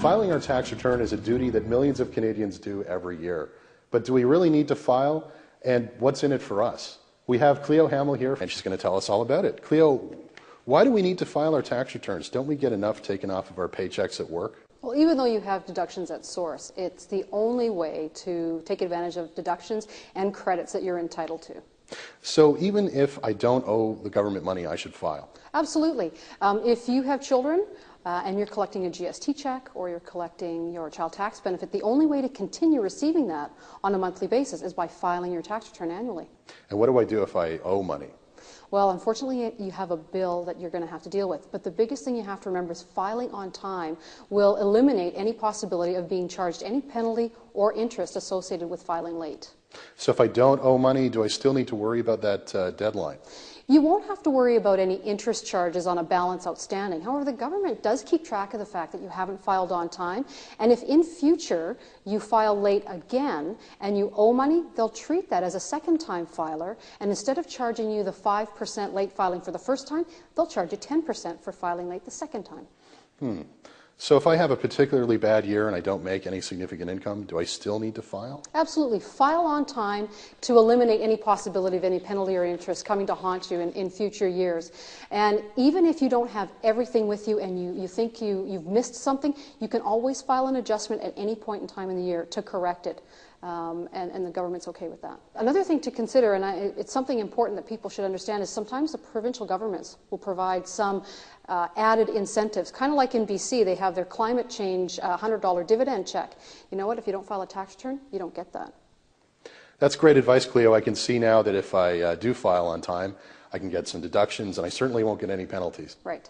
Filing our tax return is a duty that millions of Canadians do every year. But do we really need to file? And what's in it for us? We have Cleo Hamill here, and she's going to tell us all about it. Cleo, why do we need to file our tax returns? Don't we get enough taken off of our paychecks at work? Well, even though you have deductions at source, it's the only way to take advantage of deductions and credits that you're entitled to. So even if I don't owe the government money, I should file? Absolutely. If you have children and you're collecting a GST check or you're collecting your child tax benefit, the only way to continue receiving that on a monthly basis is by filing your tax return annually. And what do I do if I owe money? Well, unfortunately, you have a bill that you're going to have to deal with. But the biggest thing you have to remember is filing on time will eliminate any possibility of being charged any penalty or interest associated with filing late. So if I don't owe money, do I still need to worry about that deadline? You won't have to worry about any interest charges on a balance outstanding. However, the government does keep track of the fact that you haven't filed on time, and if in future you file late again and you owe money, they'll treat that as a second-time filer, and instead of charging you the 5% late filing for the first time, they'll charge you 10% for filing late the second time. So if I have a particularly bad year and I don't make any significant income, do I still need to file? Absolutely. File on time to eliminate any possibility of any penalty or interest coming to haunt you in future years. And even if you don't have everything with you and you think you've missed something, you can always file an adjustment at any point in time in the year to correct it. And the government's okay with that. Another thing to consider, and it's something important that people should understand, is sometimes the provincial governments will provide some added incentives. Kind of like in BC, they have their climate change $100 dividend check. You know what? If you don't file a tax return, you don't get that. That's great advice, Cleo. I can see now that if I do file on time, I can get some deductions, and I certainly won't get any penalties. Right.